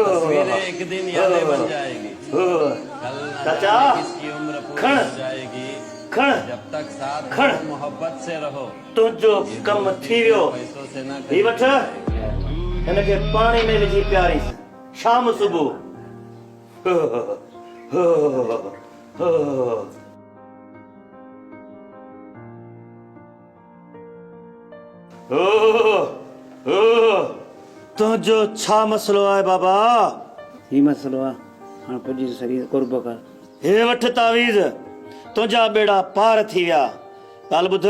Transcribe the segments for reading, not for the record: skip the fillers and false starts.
तस्वीरें एक दिन यादें बन जाएगी। चाचा इसकी उम्र पूरी खड़ हो जाएगी। खड़ जब तक साथ खड़ रहो, मोहब्बत से रहो। तो जो कम थी वियो पैसों से ना ही वठ इनके पानी में विझी प्यारी शाम सुबह तो जो छा मसलो है बाबा ही मसलो आहे हाणे पुॼी शरीर कुर्ब कर हे वठ तावीज़ तुंहिंजा बेड़ा पार थी विया ॻाल्हि ॿुध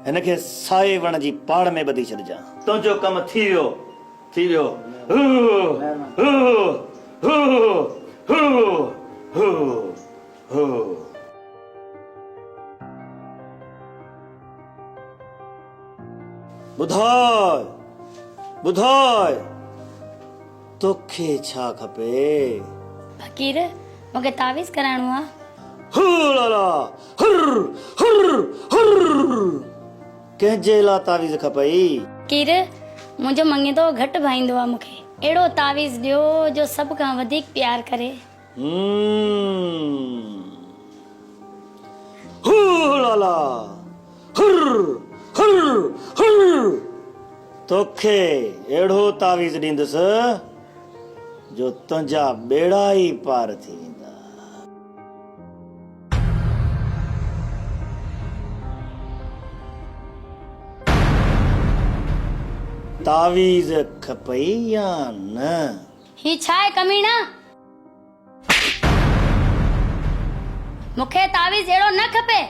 हिनखे साए वण जी पाड़ में ॿधी छॾिजां तुंहिंजो कमु थी वियो थी वियो ॿुधाए ॿुधाए तोखे छा खपे फकीर मूंखे तावीज़ कराइणो आहे कंहिंजे लाइ तावीज़ खपई फकीर मुंहिंजो मङिदो घटि भाईंदो आहे मूंखे अहिड़ो तावीज़ ॾियो जो सभ खां वधीक प्यार करे तोखे अहिड़ो तावीज़ ॾींदुसि जो तुंहिंजा बेड़ा ई पार थी वेंदा तावीज़ खपई या न ही छा आहे कमीना मूंखे तावीज़ अहिड़ो न खपे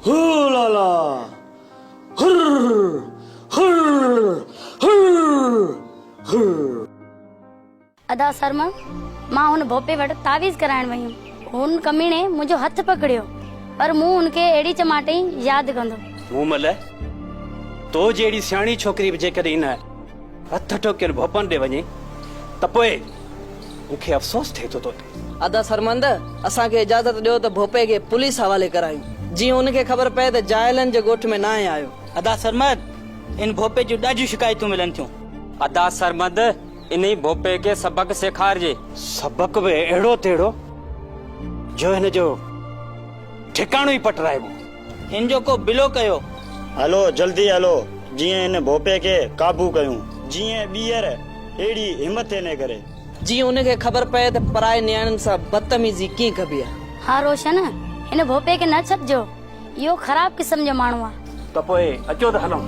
हो लाला अदा शर्मा मां हुन भोपे वटि तावीज़ कराइण वई हुयमि हुन कमीणे मुंहिंजो हथ पकड़ियो पर मूं हुनखे अहिड़ी चमाटे ई यादि कंदो मूमल तो जहिड़ी सियाणी छोकिरी बि जेकॾहिं न हथ टोकियल भोपन ॾे वञे त पोइ मूंखे अफ़सोस थिए थो तो अदा सरमंद असांखे इजाज़त ॾियो त भोपे खे पुलिस हवाले करायूं जीअं उनखे ख़बर पए त जाइलनि जे ॻोठ में न आहे आयो अदा सरमद इन भोपे जूं ॾाढियूं शिकायतूं मिलनि थियूं अदा सरमद इन भोपे के सबक सेखारिजे सबक बि अहिड़ो तेड़ो जो हिन जो ठिकाणो ई पटराइबो इन जो को बिलो कयो हलो जल्दी हलो जीअं इन भोपे खे काबू कयूं जीअं ॿीहर अहिड़ी हिमत न करे जीअं उनखे ख़बर पए त पराए नियाणियुनि सां बदतमीज़ी कीअं कबी आहे हा रोशन हिन भोपे खे न छॾिजो इहो ख़राब क़िस्म जो माण्हू आहे त पोइ अचो त हलूं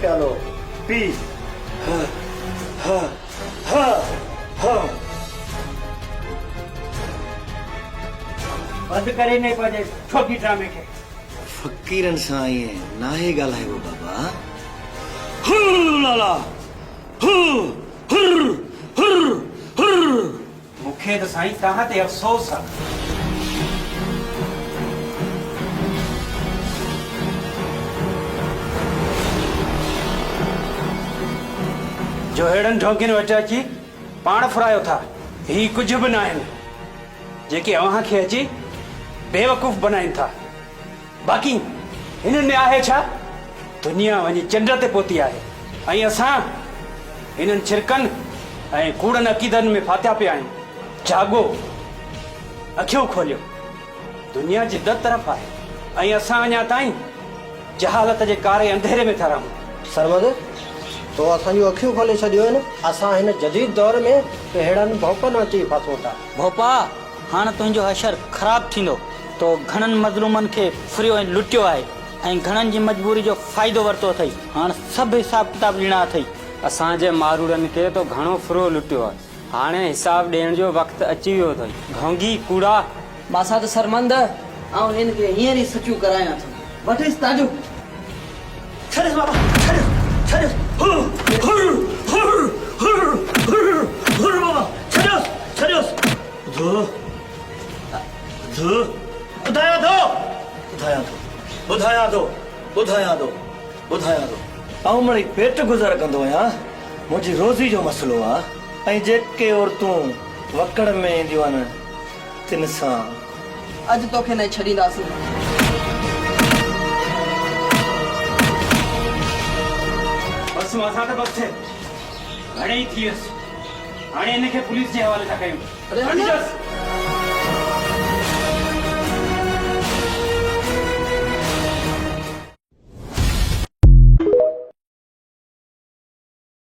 प्यालो पी हा हा हा हा बंदि करे नहीं पाजे छोकी ड्रामे के फकीरन सां ईअं नाहे ॻाल्हायो बाबा हु लाला हु हुर हुर हुर मूंखे त साईं तव्हां ते अफ़सोस आहे जो हेड़न ढोंकिन वटि अची पाण फुरायो था ही कुछ भी ना आहिनि जेके अव्हां खे अची बेवकूफ़ बनाइन था बाक़ी हिननि में आहे छा दुनिया वञी चंड ते पहुती आहे ऐं असां हिननि छिरकनि ऐं कूड़नि अक़ीदनि में फाथिया पिया आहियूं जागो अखियूं खोलियो दुनिया जी द तरफ़ आहे ऐं असां अञा ताईं जहालत जे कारे अंधेरे में था रहूं सरमद तो असांजूं अखियूं खोले छॾियो आहिनि असां हिन जदीद दौर में अहिड़नि भौपनि अची फासूं था भोपा हाणे तुंहिंजो हशर ख़राब थींदो तो घणनि मज़लूमनि खे फ्रियो ऐं लुटियो आहे ऐं घणनि जी मजबूरी जो फ़ाइदो वरितो अथई। हाणे सभु हिसाब किताब ॾियणा अथई। असांजे मारूड़नि खे तो घणो फ्रो लुटियो आहे, हाणे हिसाब ॾियण जो वक़्तु अची वियो अथई। ढोंगी कूड़ा मां त शर्मंद ऐं हिन खे हींअर ई सचियूं करायां थो। वठिस ताजू। छॾियोसि बाबा, छॾियोसि, छॾियोसि। हुर बाबा, छॾियोसि। ॿुधायां थो। ऐं मिड़ई पेट गुज़र कंदो आहियां, मुंहिंजी रोज़ी जो मसइलो आहे। ऐं जेके औरतूं वकड़ में ईंदियूं आहिनि तिन सां अॼु तोखे न छॾींदासीं। बस मां त बस घणेई थी वियसि, हाणे हिनखे पुलिस जे हवाले था कयूं। अरे